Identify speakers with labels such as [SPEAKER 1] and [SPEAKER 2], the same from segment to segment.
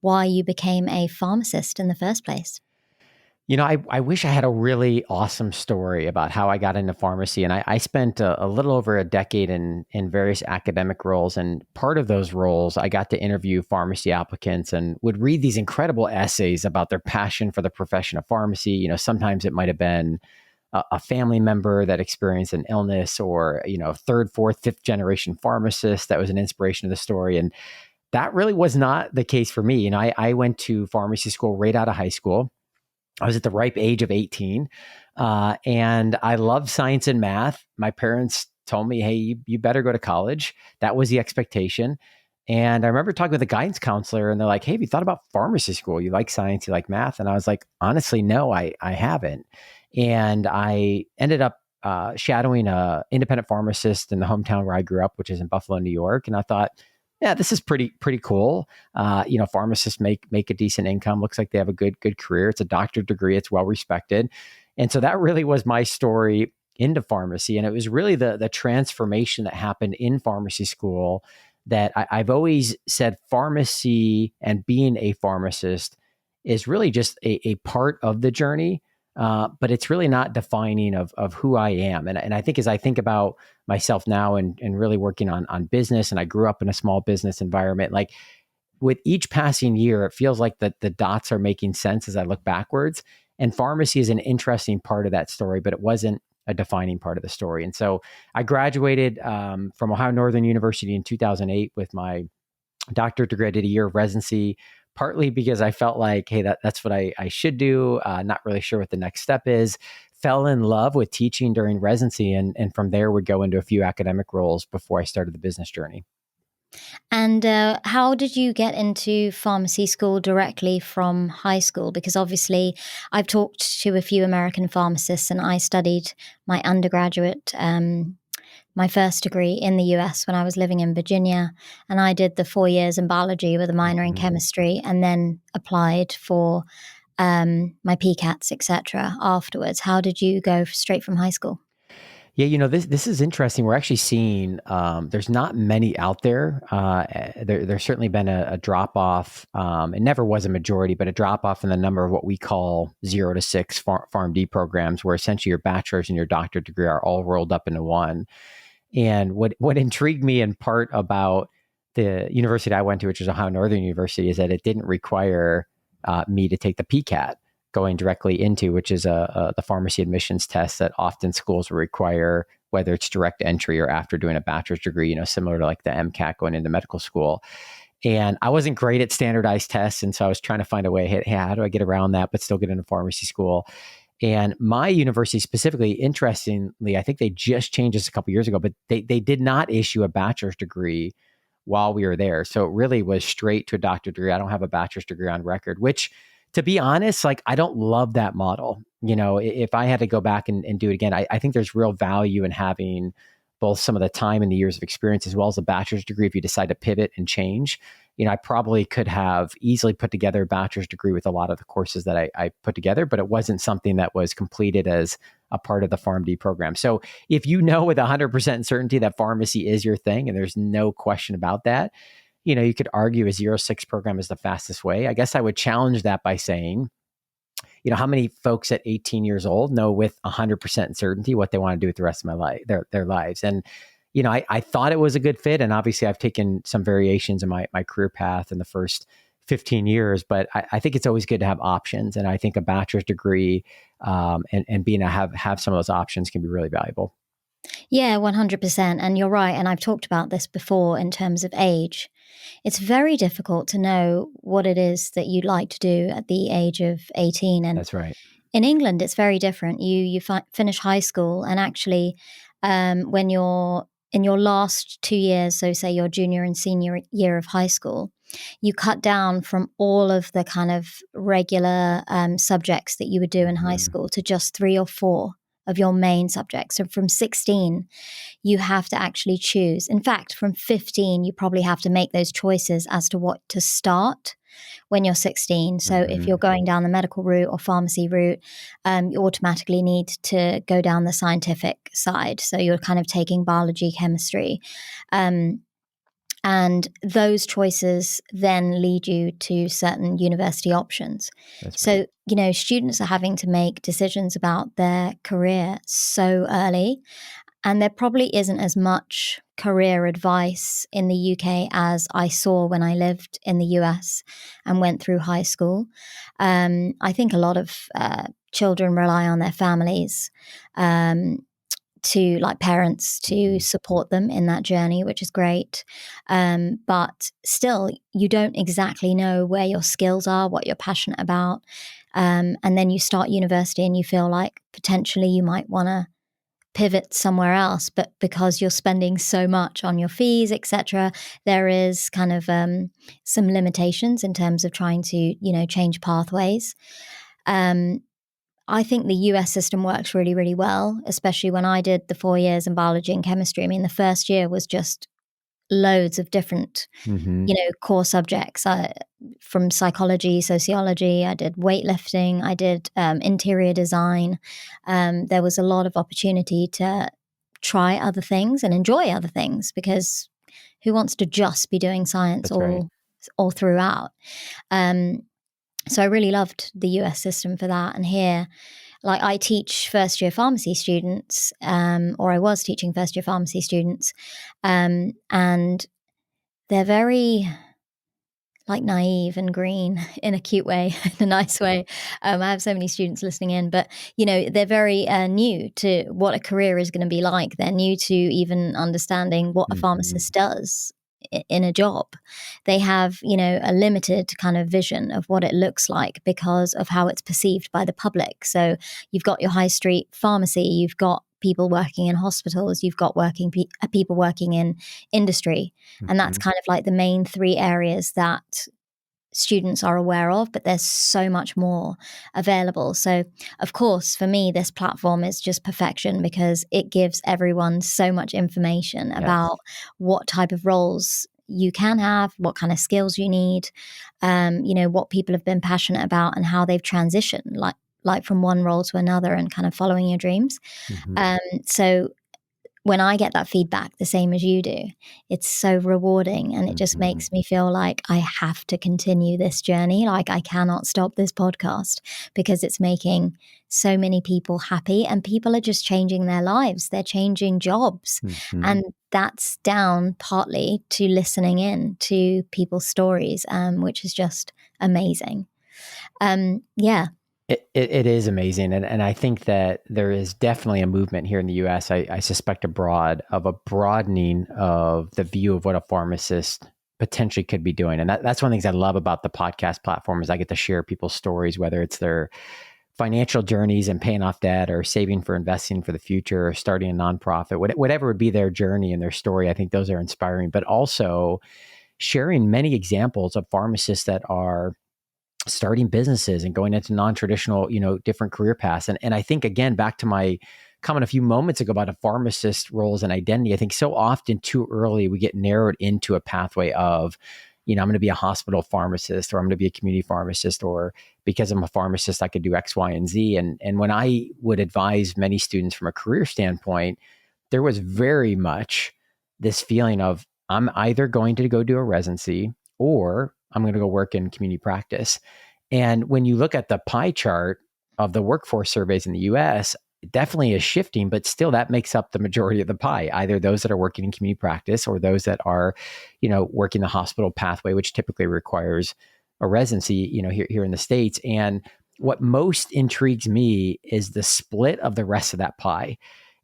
[SPEAKER 1] why you became a pharmacist in the first place.
[SPEAKER 2] I wish I had a really awesome story about how I got into pharmacy. And I spent a little over a decade in various academic roles. And part of those roles, I got to interview pharmacy applicants and would read these incredible essays about their passion for the profession of pharmacy. Sometimes it might have been a family member that experienced an illness, or, third, fourth, fifth generation pharmacist that was an inspiration of the story. And that really was not the case for me. I went to pharmacy school right out of high school. I was at the ripe age of 18, and I loved science and math. My parents told me, hey, you better go to college. That was the expectation. And I remember talking with a guidance counselor, and they're like, hey, have you thought about pharmacy school? You like science, you like math? And I was like, honestly, no, I haven't. And I ended up shadowing a independent pharmacist in the hometown where I grew up, which is in Buffalo, New York. And I thought, yeah, this is pretty cool. Pharmacists make a decent income. Looks like they have a good career. It's a doctorate degree. It's well respected. And so that really was my story into pharmacy. And it was really the transformation that happened in pharmacy school that I've always said pharmacy and being a pharmacist is really just a part of the journey. But it's really not defining of who I am. And I think as I think about myself now and really working on business, and I grew up in a small business environment, like with each passing year, it feels like the dots are making sense as I look backwards. And pharmacy is an interesting part of that story, but it wasn't a defining part of the story. And so I graduated from Ohio Northern University in 2008 with my doctorate degree. I did a year of residency, partly because I felt like, hey, that's what I should do. Not really sure what the next step is. Fell in love with teaching during residency, and from there would go into a few academic roles before I started the business journey.
[SPEAKER 1] And how did you get into pharmacy school directly from high school? Because obviously I've talked to a few American pharmacists, and I studied my undergraduate my first degree in the US when I was living in Virginia. And I did the 4 years in biology with a minor in chemistry, and then applied for my PCATs, etc. afterwards. How did you go straight from high school?
[SPEAKER 2] Yeah, this is interesting. We're actually seeing there's not many out there. There's certainly been a drop off. It never was a majority, but a drop off in the number of what we call 0 to 6 PharmD programs, where essentially your bachelor's and your doctorate degree are all rolled up into one. And what intrigued me in part about the university I went to, which was Ohio Northern University, is that it didn't require me to take the PCAT going directly into, which is the pharmacy admissions test that often schools will require, whether it's direct entry or after doing a bachelor's degree, similar to like the MCAT going into medical school. And I wasn't great at standardized tests. And so I was trying to find a way, hey, how do I get around that, but still get into pharmacy school? And my university specifically, interestingly, I think they just changed this a couple of years ago, but they did not issue a bachelor's degree while we were there. So it really was straight to a doctorate degree. I don't have a bachelor's degree on record, which, to be honest, like I don't love that model. If I had to go back and do it again, I think there's real value in having both some of the time and the years of experience, as well as a bachelor's degree if you decide to pivot and change. I probably could have easily put together a bachelor's degree with a lot of the courses that I put together, but it wasn't something that was completed as a part of the PharmD program. So if you know with 100% certainty that pharmacy is your thing, and there's no question about that, you could argue a 0-6 program is the fastest way. I guess I would challenge that by saying, how many folks at 18 years old know with 100% certainty what they want to do with the rest of my life, their lives? And I thought it was a good fit. And obviously I've taken some variations in my career path in the first 15 years, but I think it's always good to have options. And I think a bachelor's degree and being to have some of those options can be really valuable.
[SPEAKER 1] Yeah, 100%. And you're right. And I've talked about this before in terms of age. It's very difficult to know what it is that you'd like to do at the age of 18. And
[SPEAKER 2] that's right.
[SPEAKER 1] In England, it's very different. You finish high school, and actually when you're in your last 2 years, so say your junior and senior year of high school, you cut down from all of the kind of regular subjects that you would do in high school to just 3 or 4 of your main subjects. So from 16, you have to actually choose. In fact, from 15, you probably have to make those choices as to what to start when you're 16. So if you're going down the medical route or pharmacy route, you automatically need to go down the scientific side. So you're kind of taking biology, chemistry. And those choices then lead you to certain university options.
[SPEAKER 2] That's right.
[SPEAKER 1] So, students are having to make decisions about their career so early. And there probably isn't as much career advice in the UK as I saw when I lived in the US and went through high school. I think a lot of children rely on their families, to like parents to support them in that journey, which is great. But still, you don't exactly know where your skills are, what you're passionate about. And then you start university and you feel like potentially you might want to pivot somewhere else, but because you're spending so much on your fees, etc., there is kind of some limitations in terms of trying to change pathways. I think the US system works really, really well, especially when I did the 4 years in biology and chemistry. I mean, the first year was just loads of different,
[SPEAKER 2] Mm-hmm.
[SPEAKER 1] core subjects, from psychology, sociology. I did weightlifting. I did interior design. There was a lot of opportunity to try other things and enjoy other things, because who wants to just be doing science
[SPEAKER 2] That's right.
[SPEAKER 1] all throughout? So I really loved the US system for that. And here, like, I teach first year pharmacy students, or I was teaching first year pharmacy students, and they're very like naive and green in a cute way, in a nice way. I have so many students listening in, but they're very new to what a career is going to be like. They're new to even understanding what a
[SPEAKER 2] Mm-hmm.
[SPEAKER 1] pharmacist does in a job. They have a limited kind of vision of what it looks like because of how it's perceived by the public. So you've got your high street pharmacy, you've got people working in hospitals, you've got people working in industry, and that's
[SPEAKER 2] Mm-hmm.
[SPEAKER 1] kind of like the main three areas that students are aware of, but there's so much more available. So, of course, for me, this platform is just perfection because it gives everyone so much information
[SPEAKER 2] Yes.
[SPEAKER 1] about what type of roles you can have, what kind of skills you need, what people have been passionate about and how they've transitioned, like from one role to another and kind of following your dreams.
[SPEAKER 2] Mm-hmm.
[SPEAKER 1] So when I get that feedback the same as you do, it's so rewarding, and it just
[SPEAKER 2] Mm-hmm.
[SPEAKER 1] makes me feel like I have to continue this journey. Like, I cannot stop this podcast because it's making so many people happy, and people are just changing their lives. They're changing jobs.
[SPEAKER 2] Mm-hmm.
[SPEAKER 1] And that's down partly to listening in to people's stories, which is just amazing. Yeah.
[SPEAKER 2] It is amazing. And I think that there is definitely a movement here in the US, I suspect abroad, of a broadening of the view of what a pharmacist potentially could be doing. And that's one of the things I love about the podcast platform is I get to share people's stories, whether it's their financial journeys and paying off debt or saving for investing for the future or starting a nonprofit, whatever would be their journey and their story. I think those are inspiring, but also sharing many examples of pharmacists that are starting businesses and going into non-traditional, different career paths. And I think, again, back to my comment a few moments ago about a pharmacist roles and identity, I think so often too early we get narrowed into a pathway of, I'm going to be a hospital pharmacist, or I'm going to be a community pharmacist, or because I'm a pharmacist, I could do X, Y, and Z. And when I would advise many students from a career standpoint, there was very much this feeling of, I'm either going to go do a residency or I'm going to go work in community practice. And when you look at the pie chart of the workforce surveys in the US, it definitely is shifting, but still that makes up the majority of the pie, either those that are working in community practice or those that are, working the hospital pathway, which typically requires a residency, here in the States. And what most intrigues me is the split of the rest of that pie.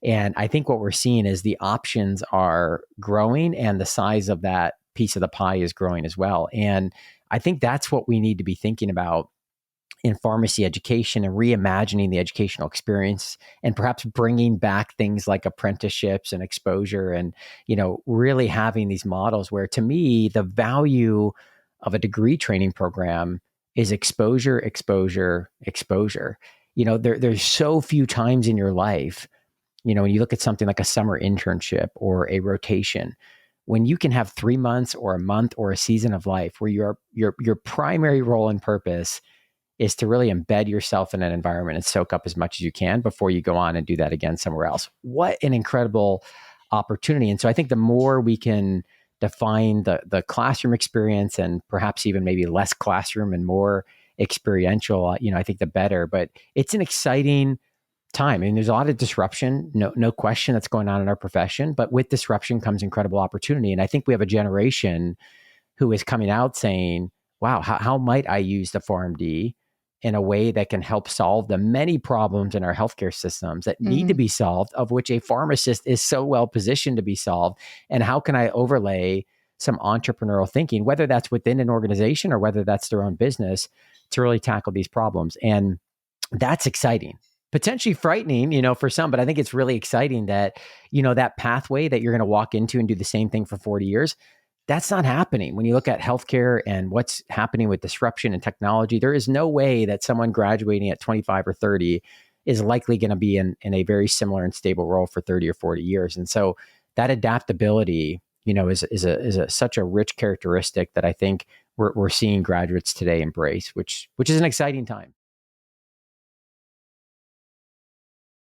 [SPEAKER 2] And I think what we're seeing is the options are growing and the size of that piece of the pie is growing as well. And I think that's what we need to be thinking about in pharmacy education and reimagining the educational experience, and perhaps bringing back things like apprenticeships and exposure, and, really having these models where, to me, the value of a degree training program is exposure, exposure, exposure. There's so few times in your life, when you look at something like a summer internship or a rotation, when you can have 3 months or a month or a season of life where your primary role and purpose is to really embed yourself in an environment and soak up as much as you can before you go on and do that again somewhere else. What an incredible opportunity. And so I think the more we can define the classroom experience, and perhaps even maybe less classroom and more experiential, I think the better. But it's an exciting time. I mean, there's a lot of disruption, no question, that's going on in our profession. But with disruption comes incredible opportunity. And I think we have a generation who is coming out saying, wow, how might I use the PharmD in a way that can help solve the many problems in our healthcare systems that need to be solved, of which a pharmacist is so well positioned to be solved? And how can I overlay some entrepreneurial thinking, whether that's within an organization or whether that's their own business, to really tackle these problems? And that's exciting. Potentially frightening, for some, but I think it's really exciting that, that pathway that you're going to walk into and do the same thing for 40 years, that's not happening. When you look at healthcare and what's happening with disruption and technology, there is no way that someone graduating at 25 or 30 is likely going to be in a very similar and stable role for 30 or 40 years. And so that adaptability, is such a rich characteristic that I think we're seeing graduates today embrace, which is an exciting time.